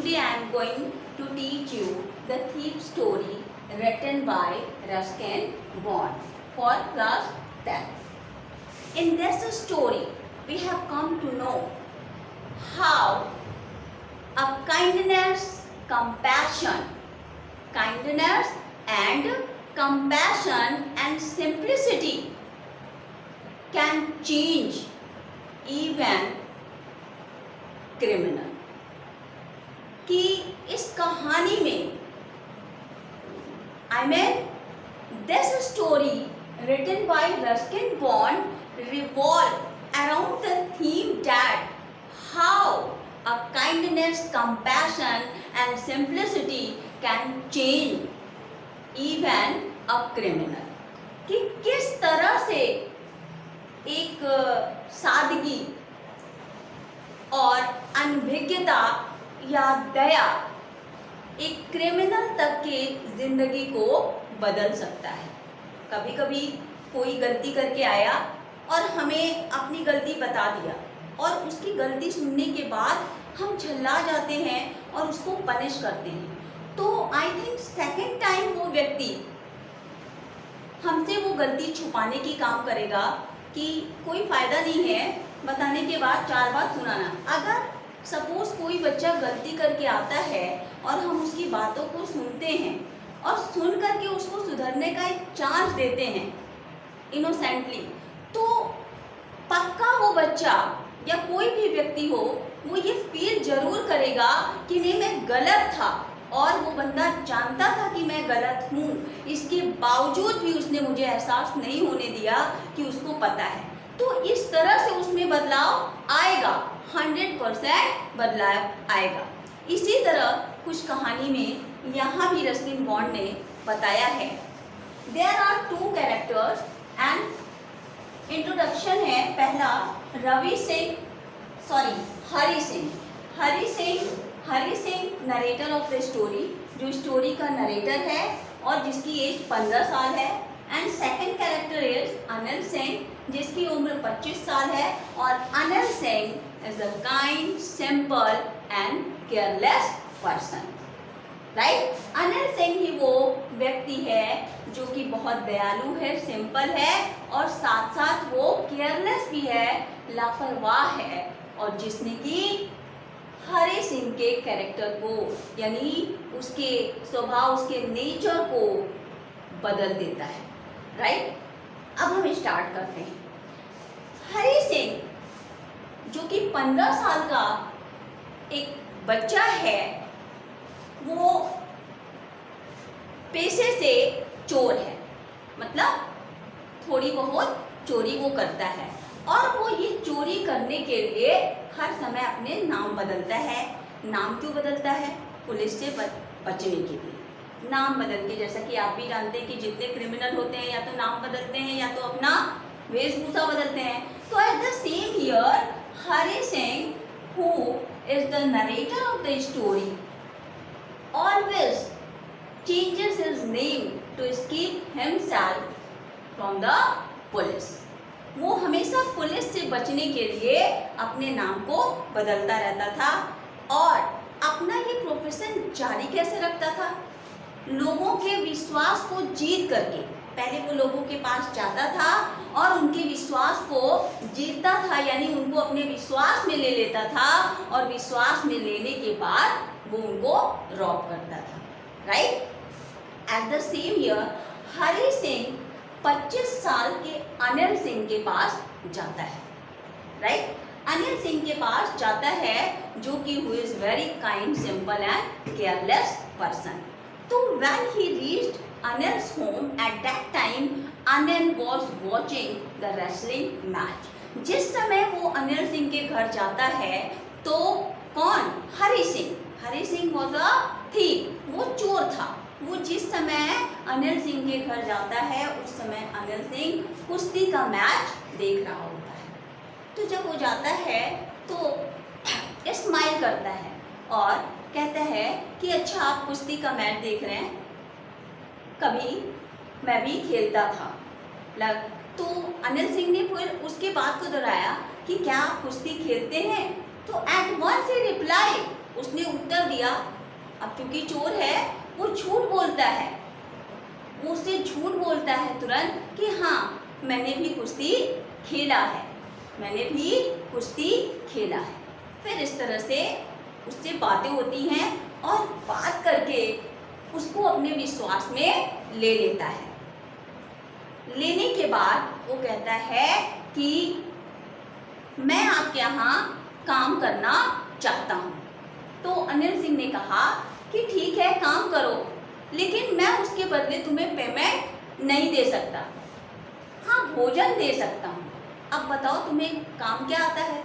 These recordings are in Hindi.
Today I am going to teach you the thief story written by Ruskin Bond for class 10. In this story, we have come to know how a kindness and simplicity can change even criminal. कि इस कहानी में this story written by Ruskin Bond revolve around the theme that how a kindness, compassion and simplicity can change even a criminal. कि किस तरह से एक सादगी और अनभिज्ञता या दया एक क्रिमिनल तक के जिंदगी को बदल सकता है। कभी कभी कोई गलती करके आया और हमें अपनी गलती बता दिया और उसकी गलती सुनने के बाद हम झल्ला जाते हैं और उसको पनिश करते हैं। तो आई थिंक सेकेंड टाइम वो व्यक्ति हमसे वो गलती छुपाने की काम करेगा कि कोई फ़ायदा नहीं है बताने के बाद 4 बार सुनाना। अगर सपोज कोई बच्चा गलती करके आता है और हम उसकी बातों को सुनते हैं और सुन करके उसको सुधरने का एक चांस देते हैं इनोसेंटली, तो पक्का वो बच्चा या कोई भी व्यक्ति हो वो ये फील जरूर करेगा कि नहीं मैं गलत था और वो बंदा जानता था कि मैं गलत हूँ, इसके बावजूद भी उसने मुझे एहसास नहीं होने दिया कि उसको पता है। तो इस तरह से उसमें बदलाव आएगा, 100% बदलाव आएगा। इसी तरह कुछ कहानी में यहाँ भी रस्किन बॉन्ड ने बताया है। There are 2 characters and introduction है। पहला Hari Singh narrator of the story, जो स्टोरी का नरेटर है और जिसकी एज 15 साल है। And second character is Anil Singh, जिसकी उम्र 25 साल है। और Anil Singh is a kind, simple and careless person, right. Anil Singh ही वो व्यक्ति है जो कि बहुत दयालु है, सिंपल है और साथ साथ वो केयरलेस भी है, लापरवाह है, और जिसने कि हरी सिंह के कैरेक्टर को यानी उसके स्वभाव, उसके नेचर को बदल देता है, राइट। अब हम स्टार्ट करते हैं। हरी सिंह जो कि 15 साल का एक बच्चा है, वो पेशे से चोर है, मतलब थोड़ी बहुत चोरी वो करता है और वो ये चोरी करने के लिए हर समय अपने नाम बदलता है। नाम क्यों बदलता है? पुलिस से बचने के लिए नाम बदल के। जैसा कि आप भी जानते हैं कि जितने क्रिमिनल होते हैं या तो नाम बदलते हैं या तो अपना वेशभूषा बदलते हैं। तो eight the same here Hari Singh, who is the narrator of the story, always changes his name to escape himself from the police. वो हमेशा पुलिस से बचने के लिए अपने नाम को बदलता रहता था और अपना ये प्रोफेशन जारी कैसे रखता था? लोगों के विश्वास को जीत करके। पहले वो लोगों के पास जाता था और उनके विश्वास को जीतता था, यानी उनको अपने विश्वास में ले लेता था और विश्वास में लेने के बाद वो उनको रॉब करता था, right. At the same year Hari Singh 25 साल के अनिल सिंह के पास जाता है, राइट। अनिल सिंह के पास जाता है जो कि who is very kind, simple and careless person. तो when he reached Anil's home at that time, Anil was watching the wrestling match. जिस समय वो अनिल सिंह के घर जाता है तो कौन? Hari Singh was a thief, वो चोर था। वो जिस समय अनिल सिंह के घर जाता है उस समय अनिल सिंह कुश्ती का मैच देख रहा होता है। तो जब वो जाता है तो स्माइल करता है और कहता है कि अच्छा आप कुश्ती का मैच देख रहे हैं, कभी मैं भी खेलता था। तो अनिल सिंह ने फिर उसके बात को दोहराया कि क्या आप कुश्ती खेलते हैं? तो एट वंस ही रिप्लाई, उसने उत्तर दिया। अब चूंकि चोर है वो झूठ बोलता है, वो उससे झूठ बोलता है तुरंत कि हाँ मैंने भी कुश्ती खेला है, मैंने भी कुश्ती खेला है। फिर इस तरह से उससे बातें होती हैं और बात करके उसको अपने विश्वास में ले लेता है। लेने के बाद वो कहता है कि मैं आपके यहाँ काम करना चाहता हूँ। तो अनिल सिंह ने कहा कि ठीक है काम करो, लेकिन मैं उसके बदले तुम्हें पेमेंट नहीं दे सकता, हाँ भोजन दे सकता हूँ। अब बताओ तुम्हें काम क्या आता है?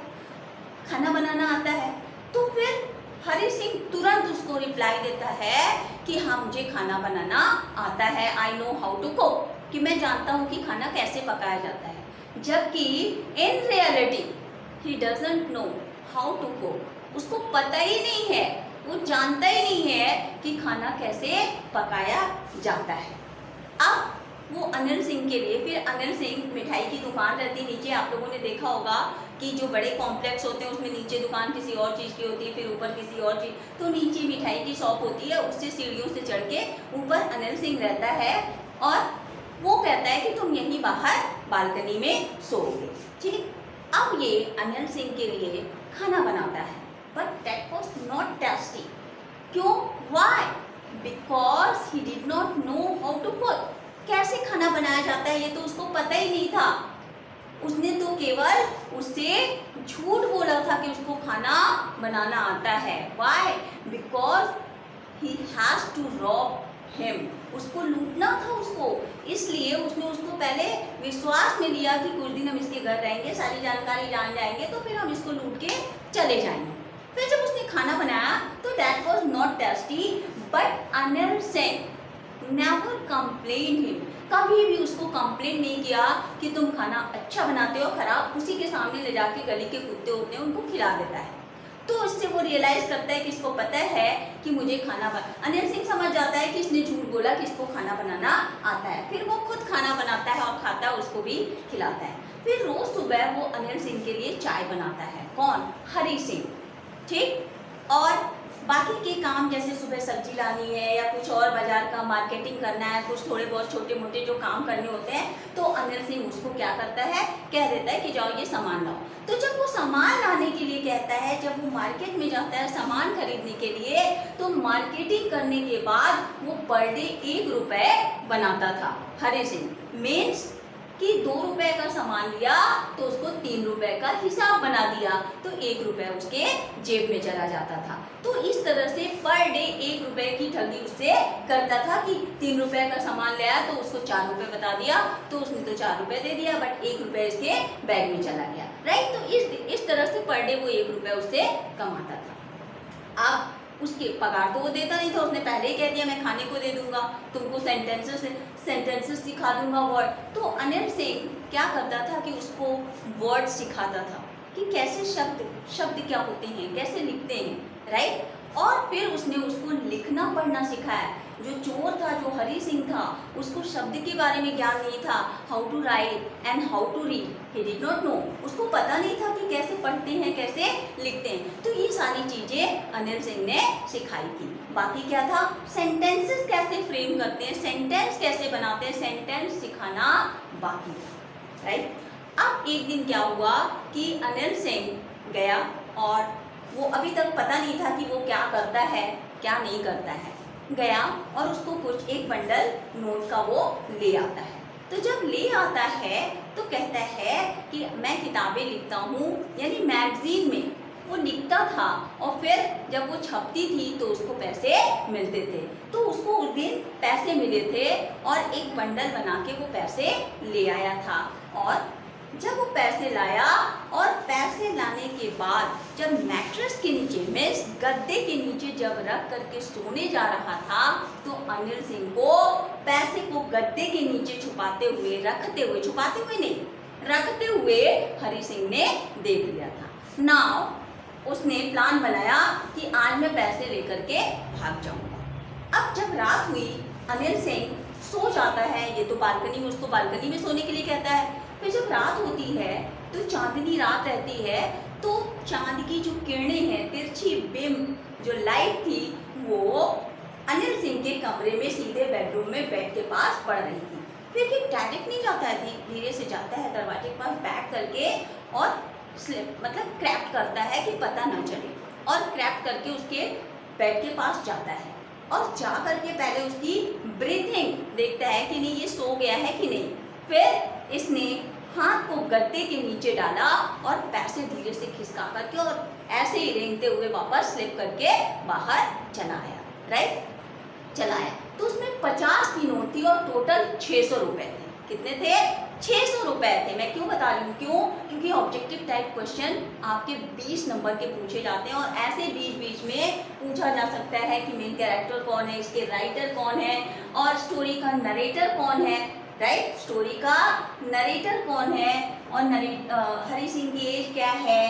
खाना बनाना आता है। तो फिर हरी सिंह तुरंत उसको रिप्लाई देता है कि हाँ मुझे खाना बनाना आता है, I know how to cook, कि मैं जानता हूँ कि खाना कैसे पकाया जाता है। जबकि in reality he doesn't know how to cook, उसको पता ही नहीं है, वो जानता ही नहीं है कि खाना कैसे पकाया जाता है। अब वो अनिल सिंह के लिए, फिर अनिल सिंह मिठाई की दुकान रहती नीचे, आप लोगों ने देखा होगा कि जो बड़े कॉम्प्लेक्स होते हैं उसमें नीचे दुकान किसी और चीज़ की होती है, फिर ऊपर किसी और चीज़, तो नीचे मिठाई की शॉप होती है, उससे सीढ़ियों से चढ़ के ऊपर अनिल सिंह रहता है और वो कहता है कि तुम यहीं बाहर बालकनी में सोओगे, ठीक। अब ये अनिल सिंह के लिए खाना बनाता है, but that was not tasty. क्यों? Why? Because he did not know how to cook, कैसे खाना बनाया जाता है ये तो उसको पता ही नहीं था। उसने तो केवल उससे झूठ बोला था कि उसको खाना बनाना आता है। Why? Because he has to rob him, उसको लूटना था उसको, इसलिए उसने उसको पहले विश्वास में लिया कि कुछ दिन हम इसके घर रहेंगे, सारी जानकारी जान जाएंगे, तो फिर हम इसको लूट के चले जाएंगे। फिर जब उसने खाना बनाया तो that was not tasty, but Anil Singh never complain him, कभी भी उसको कंप्लेन नहीं किया कि तुम खाना अच्छा बनाते हो, खराब, उसी के सामने ले जाके गली के कुत्ते होते हैं उनको खिला देता है। तो इससे वो रियलाइज करता है कि इसको पता है कि मुझे खाना अनिल सिंह समझ जाता है कि इसने झूठ बोला कि इसको खाना बनाना आता है। फिर वो खुद खाना बनाता है और खाता है, उसको भी खिलाता है। फिर रोज सुबह वो अनिल सिंह के लिए चाय बनाता है। कौन? हरी सिंह, ठीक। और बाकी के काम जैसे सुबह सब्जी लानी है या कुछ और बाजार का मार्केटिंग करना है, कुछ थोड़े बहुत छोटे मोटे जो काम करने होते हैं, तो अनिल सिंह उसको क्या करता है, कह देता है कि जाओ ये सामान लाओ। तो जब वो सामान लाने के लिए कहता है, जब वो मार्केट में जाता है सामान खरीदने के लिए, तो मार्केटिंग करने के बाद वो पर डे 1 रुपये बनाता था हरी सिंह। मीन्स कि 2 रुपए का सामान लिया तो उसको 3 रुपए का हिसाब बना दिया, तो 1 रुपए उसके जेब में चला जाता था। तो इस तरह से पर डे 1 रुपए की ठगी उससे करता था कि 3 रुपए का सामान लाया तो उसको 4 रुपए बता दिया, तो उसने तो 4 रुपए दे दिया, बट 1 रुपए इसके बैग में चला गया, राइट। तो इस तरह से पर डे वो 1 रुपए उससे कमाता था। अब उसके पगार तो वो देता नहीं था, उसने पहले ही कह दिया मैं खाने को दे दूंगा, तुमको सेंटेंसेस सिखा दूंगा, वर्ड। तो अनिल सिंह क्या करता था कि उसको वर्ड सिखाता था कि कैसे शब्द क्या होते हैं, कैसे लिखते हैं, राइट। और फिर उसने उसको लिखना पढ़ना सिखाया। जो चोर था, जो हरी सिंह था, उसको शब्द के बारे में ज्ञान नहीं था, how to write and how to read, he did not know, उसको पता नहीं था कि कैसे पढ़ते हैं, कैसे लिखते हैं। तो ये सारी चीजें अनिल सिंह ने सिखाई थी। बाकी क्या था, सेंटेंसेस कैसे फ्रेम करते हैं, सेंटेंस कैसे बनाते हैं, सेंटेंस सिखाना बाकी था, राइट। अब एक दिन क्या हुआ कि अनिल सिंह गया और वो अभी तक पता नहीं था कि वो क्या करता है क्या नहीं करता है, गया और उसको कुछ एक बंडल नोट का वो ले आता है। तो जब ले आता है तो कहता है कि मैं किताबें लिखता हूँ, यानी मैगजीन में वो लिखता था, और फिर जब वो छपती थी तो उसको पैसे मिलते थे। तो उसको उस दिन पैसे मिले थे और एक बंडल बना के वो पैसे ले आया था। और जब वो पैसे लाया और पैसे लाने के बाद जब मैट्रेस के नीचे, मीन्स गद्दे के नीचे जब रख करके सोने जा रहा था, तो अनिल सिंह को पैसे को गद्दे के नीचे छुपाते हुए रखते हुए हरी सिंह ने देख लिया था। नाउ उसने प्लान बनाया कि आज मैं पैसे लेकर के भाग जाऊंगा। अब जब रात हुई, अनिल सिंह सो जाता है, ये तो बालकनी में, उसको बालकनी में सोने के लिए कहता है। फिर जब रात होती है तो चांदनी रात रहती है, तो चांद की जो किरणें हैं, तिरछी बिंब जो लाइट थी वो अनिल सिंह के कमरे में सीधे बेडरूम में बेड के पास पड़ रही थी। फिर ये डायरेक्ट नहीं जाता है, धीरे से जाता है दरवाजे के पास बैठ करके और स्लिप मतलब क्रैप करता है कि पता ना चले, और क्रैप करके उसके बेड के पास जाता है और जा करके पहले उसकी ब्रीथिंग देखता है कि नहीं ये सो गया है कि नहीं। फिर इसने हाथ को गद्दे के नीचे डाला और पैर से धीरे से खिसका करके और ऐसे ही रेंगते हुए वापस स्लिप करके बाहर चला आया। राइट, चला आया तो उसमें 50 की नोट थी और टोटल 600 रुपए थे। कितने थे? 600 रुपए थे। मैं क्यों बता रही हूँ? क्यों? क्योंकि ऑब्जेक्टिव टाइप क्वेश्चन आपके 20 नंबर के पूछे जाते हैं और ऐसे बीच बीच में पूछा जा सकता है कि मेन कैरेक्टर कौन है, इसके राइटर कौन है और स्टोरी का नरेटर कौन है। राइट, स्टोरी का नरेटर कौन है और हरी सिंह की एज क्या है,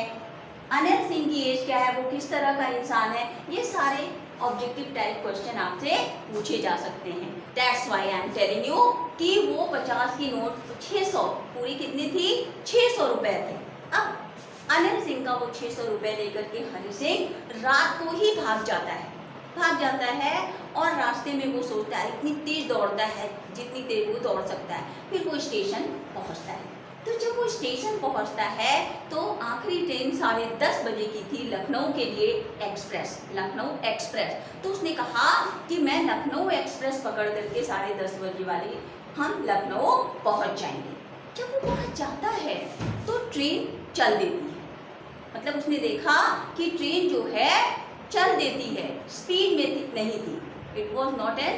अनिल सिंह की एज क्या है, वो किस तरह का इंसान है, ये सारे ऑब्जेक्टिव टाइप क्वेश्चन आपसे पूछे जा सकते हैं। That's why I am telling you कि वो 50 की नोट 600 पूरी कितनी थी? 600 रुपए थे। अब अनिल सिंह का वो 600 रुपए लेकर के हरी सिंह रात को ही भाग जाता है और रास्ते में वो सोचता है, इतनी तेज दौड़ता है जितनी तेज वो दौड़ सकता है। फिर वो स्टेशन पहुंचता है। तो जब वो स्टेशन पहुंचता है तो आखिरी ट्रेन 10:30 बजे की थी लखनऊ के लिए एक्सप्रेस, लखनऊ एक्सप्रेस। तो उसने कहा कि मैं लखनऊ एक्सप्रेस पकड़ करके 10:30 बजे वाली हम लखनऊ पहुंच जाएंगे। जब वो पहुंच जाता है तो ट्रेन चल देती है, मतलब उसने देखा कि ट्रेन जो है चल देती है, स्पीड में नहीं थी। It was not a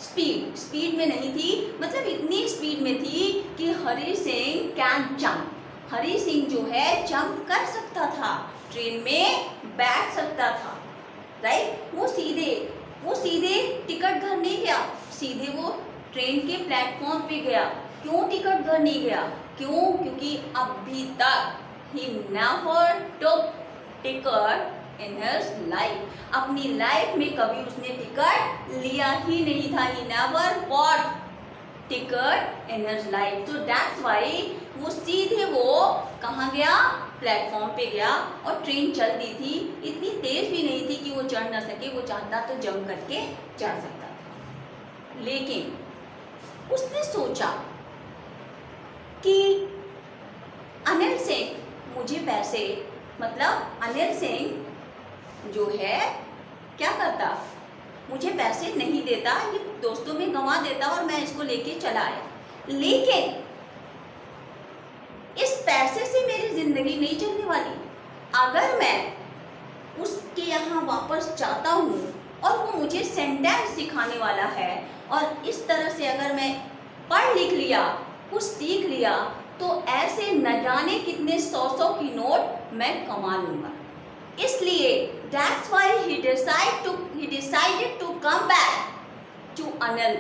speed में नहीं थी, मतलब इतनी स्पीड में थी कि हरी सिंह कैन जंप, हरी सिंह जो है जंप कर सकता था, ट्रेन में बैठ सकता था। राइट, वो सीधे टिकट घर नहीं गया, सीधे वो ट्रेन के प्लेटफॉर्म पे गया। क्यों टिकट घर नहीं गया? क्यों? क्योंकि अभी तक he never took ticket in his life, अपनी लाइफ में कभी उसने टिकट लिया ही नहीं था। He never bought ticket in his life. तो दैट्स व्हाई वो सीधे वो कहाँ गया? प्लेटफॉर्म पे गया और ट्रेन चल दी थी, इतनी तेज भी नहीं थी कि वो चढ़ ना सके, वो चाहता तो जंप करके चढ़ सकता था। लेकिन उसने सोचा कि अनिल सिंह मुझे पैसे, मतलब अनिल सिंह जो है क्या करता, मुझे पैसे नहीं देता, ये दोस्तों में गंवा देता और मैं इसको लेके चला आया। लेकिन इस पैसे से मेरी जिंदगी नहीं चलने वाली। अगर मैं उसके यहाँ वापस जाता हूँ और वो मुझे सेंटेंस सिखाने वाला है और इस तरह से अगर मैं पढ़ लिख लिया, कुछ सीख लिया, तो ऐसे न जाने कितने 100 की नोट मैं कमा लूँगा। इसलिए that's why he decided to come back to Anil.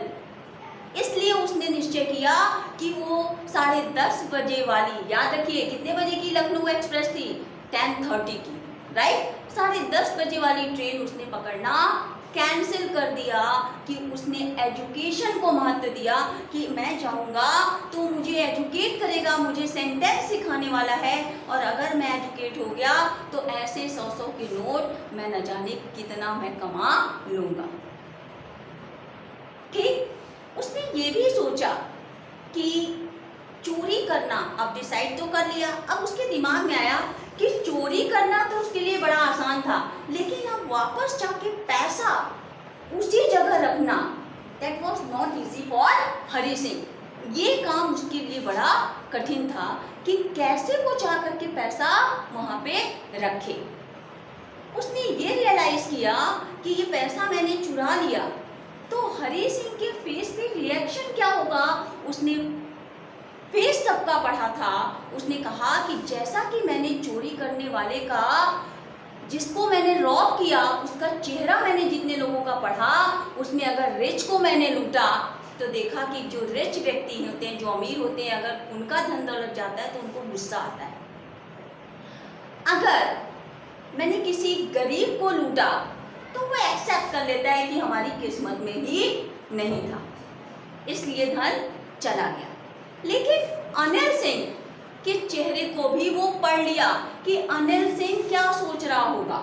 इसलिए उसने निश्चय किया कि वो 10:30 बजे वाली, याद रखिए कितने बजे की लखनऊ एक्सप्रेस थी? 10:30 की। राइट, 10:30 बजे वाली ट्रेन उसने पकड़ना कैंसिल कर दिया कि उसने एजुकेशन को महत्व दिया कि मैं जाऊंगा तो मुझे एजुकेट करेगा, मुझे सेंटेंस सिखाने वाला है और अगर मैं एजुकेट हो गया तो ऐसे 100 के नोट मैं न जाने कितना मैं कमा लूँगा। ठीक, उसने ये भी सोचा कि चोरी करना, अब डिसाइड तो कर लिया, अब उसके दिमाग में आया कि चोरी करना तो उसके लिए बड़ा आसान था, लेकिन अब वापस जाके पैसा उसी जगह रखना, that was not easy for Hari Singh. ये काम उसके लिए बड़ा कठिन था कि कैसे वो जा करके पैसा वहाँ पे रखे। उसने ये रियलाइज किया कि ये पैसा मैंने चुरा लिया तो हरी सिंह के फेस पे रिएक्शन क्या होगा। उसने फेस सबका पढ़ा था, उसने कहा कि जैसा कि मैंने चोरी करने वाले का, जिसको मैंने रॉब किया, उसका चेहरा मैंने जितने लोगों का पढ़ा, उसमें अगर रिच को मैंने लूटा तो देखा कि जो रिच व्यक्ति होते हैं, जो अमीर होते हैं, अगर उनका धन दौलत जाता है तो उनको गुस्सा आता है। अगर मैंने किसी गरीब को लूटा तो वो एक्सेप्ट कर लेता है कि हमारी किस्मत में ही नहीं था, इसलिए धन चला गया। लेकिन अनिल सिंह के चेहरे को भी वो पढ़ लिया कि अनिल सिंह क्या सोच रहा होगा।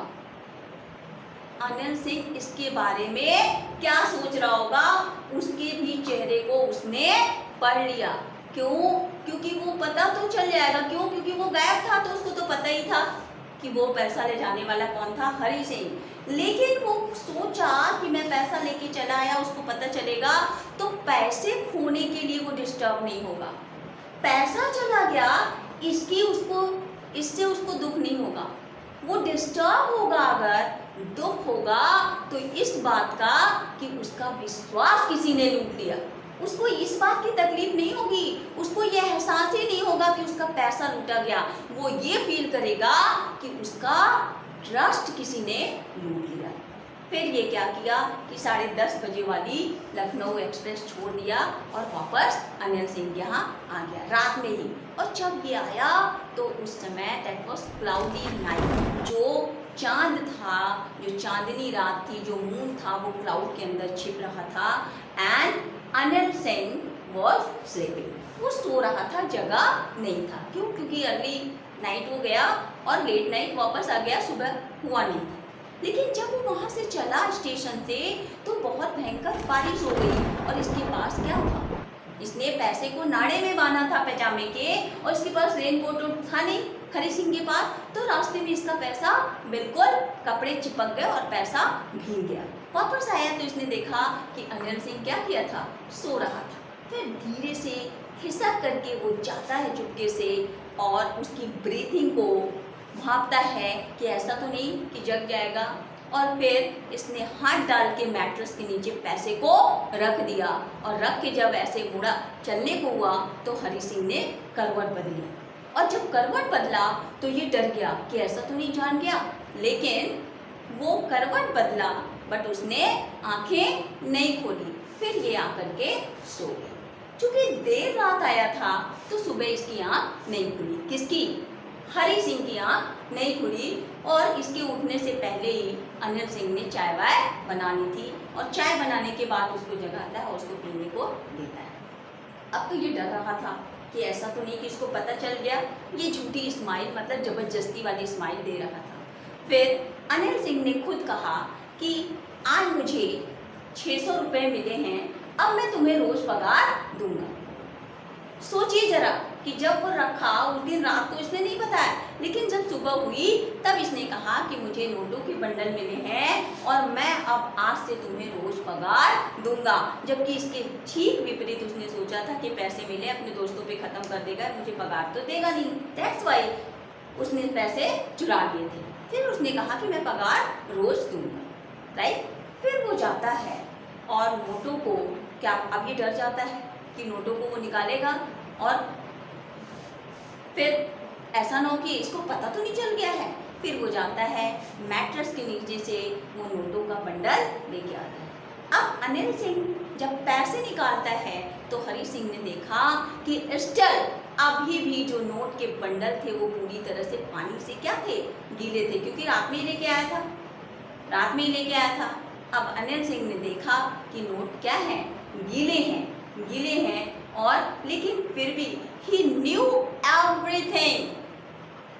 अनिल सिंह इसके बारे में क्या सोच रहा होगा, उसके भी चेहरे को उसने पढ़ लिया। क्यों? क्योंकि वो पता तो चल जाएगा। क्यों? क्योंकि वो गायब था तो उसको तो पता ही था कि वो पैसा ले जाने वाला कौन था, हरी सिंह। लेकिन वो सोचा कि मैं पैसा लेके चला आया, उसको पता चलेगा तो पैसे खोने के लिए वो डिस्टर्ब नहीं होगा। पैसा चला गया, इससे उसको दुख नहीं होगा। वो डिस्टर्ब होगा, अगर दुख होगा तो इस बात का कि उसका विश्वास किसी ने लूट लिया। उसको इस बात की तकलीफ नहीं होगी, उसको ये एहसास ही नहीं होगा कि उसका पैसा लूटा गया। वो ये फील करेगा कि उसका ट्रस्ट किसी ने लूट लिया। फिर ये क्या किया कि 10:30 बजे वाली लखनऊ एक्सप्रेस छोड़ दिया और वापस अनिल सिंह के यहाँ आ गया रात में ही। और जब ये आया तो उस समय दैट वॉज क्लाउडी नाइट, जो चांद था, जो चांदनी रात थी, जो मून था वो क्लाउड के अंदर छिप रहा था। And Anil Singh was sleeping, वो सो रहा था, जगह नहीं था। क्यों? क्योंकि अर्ली नाइट हो गया और लेट नाइट वापस आ गया, सुबह हुआ नहीं था। लेकिन जब वो वहाँ से चला स्टेशन से तो बहुत भयंकर बारिश हो गई। और इसके पास क्या था, इसने पैसे को नाड़े में बांधा था पैजामे के, और इसके पास रेनकोट था नहीं हरी सिंह के पास। तो रास्ते में इसका पैसा बिल्कुल कपड़े चिपक गए और पैसा भीग गया। वापस आया तो इसने देखा कि अनिल सिंह क्या किया था, सो रहा था। फिर धीरे से खिसक करके वो जाता है चुपके से और उसकी ब्रीथिंग को भापता है कि ऐसा तो नहीं कि जग जाएगा। और फिर इसने हाथ डाल के मैट्रेस के नीचे पैसे को रख दिया, और रख के जब ऐसे मुड़ा चलने को हुआ तो हरी सिंह ने करवट बदली। और जब करवट बदला तो ये डर गया कि ऐसा तो नहीं जान गया। लेकिन वो करवट बदला बट उसने आंखें नहीं खोली। फिर ये आकर के सो गया। चूंकि देर रात आया था तो सुबह इसकी आंख नहीं खुली। किसकी? हरी सिंह की आंख नहीं खुली। और इसके उठने से पहले ही अनिल सिंह ने चाय वाय बना ली थी, और चाय बनाने के बाद उसको जगाता है और उसको पीने को देता है। अब तो ये डर रहा था कि ऐसा तो नहीं कि इसको पता चल गया। ये झूठी स्माइल, मतलब जबरदस्ती वाली स्माइल दे रहा था। फिर अनिल सिंह ने खुद कहा कि आज मुझे 600 रुपये मिले हैं, अब मैं तुम्हें रोज पगार दूंगा। सोचिए जरा कि जब वो रखा उस दिन रात को इसने नहीं बताया, लेकिन जब सुबह हुई तब इसने कहा कि मुझे नोटों के बंडल मिले हैं और मैं अब आज से तुम्हें रोज पगार दूंगा। जबकि इसके ठीक विपरीत उसने सोचा था कि पैसे मिले अपने दोस्तों पे खत्म कर देगा, मुझे पगार तो देगा नहीं। दैट्स वाई उसने पैसे चुरा लिए थे। फिर उसने कहा कि मैं पगार रोज दूंगा, राइट। फिर वो जाता है और नोटों को, क्या अब ये डर जाता है कि नोटों को वो निकालेगा और फिर ऐसा ना हो कि इसको पता तो नहीं चल गया है। फिर वो जाता है मैट्रेस के नीचे से वो नोटों का बंडल लेके आता है। अब अनिल सिंह जब पैसे निकालता है तो हरी सिंह ने देखा कि स्टिल अभी भी जो नोट के बंडल थे वो पूरी तरह से पानी से क्या थे, गीले थे, क्योंकि रात में ही लेके आया था, रात में ही लेके आया था। अब अनिल सिंह ने देखा कि नोट क्या है, गीले हैं, गीले हैं। और लेकिन फिर भी he knew everything.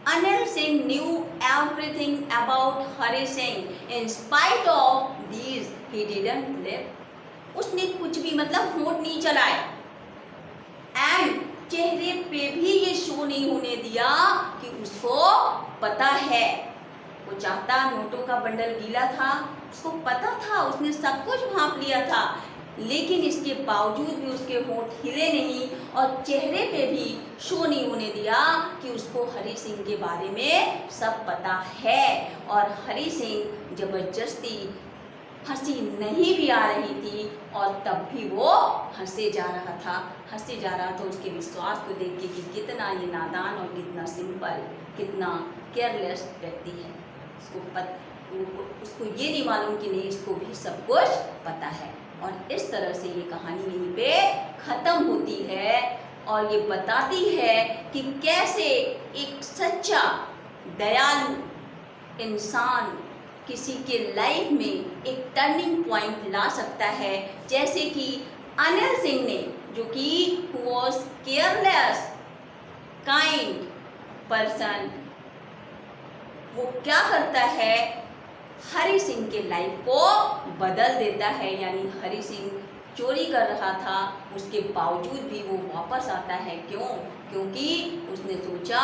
Anil Singh knew everything about Hari Singh. In spite of these, he didn't live. उसने कुछ भी मतलब होठ नहीं चलाए एंड चेहरे पे भी ये शो नहीं होने दिया कि उसको पता है। वो चाहता, नोटों का बंडल गीला था, उसको पता था, उसने सब कुछ भांप लिया था, लेकिन इसके बावजूद भी उसके होंठ हिले नहीं और चेहरे पे भी शो नहीं होने दिया कि उसको हरी सिंह के बारे में सब पता है। और हरी सिंह जबरदस्ती हंसी नहीं भी आ रही थी और तब भी वो हंसे जा रहा था उसके विश्वास को देख के कि कितना ये नादान और कितना सिंपल, कितना केयरलेस व्यक्ति है। उसको ये नहीं मालूम कि नहीं, इसको भी सब कुछ पता है। और इस तरह से ये कहानी यहीं पे ख़त्म होती है और ये बताती है कि कैसे एक सच्चा दयालु इंसान किसी के लाइफ में एक टर्निंग पॉइंट ला सकता है। जैसे कि अनिल सिंह ने, जो कि वॉज केयरलेस काइंड पर्सन, वो क्या करता है, हरी सिंह के लाइफ को बदल देता है। यानी हरी सिंह चोरी कर रहा था, उसके बावजूद भी वो वापस आता है। क्यों? क्योंकि उसने सोचा,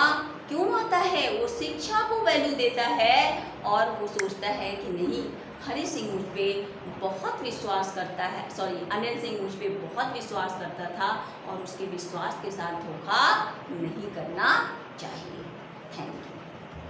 क्यों आता है? वो शिक्षा को वैल्यू देता है और वो सोचता है कि नहीं, हरी सिंह मुझ पर बहुत विश्वास करता है, अनिल सिंह मुझ पर बहुत विश्वास करता था और उसके विश्वास के साथ धोखा नहीं करना चाहिए। Thank you.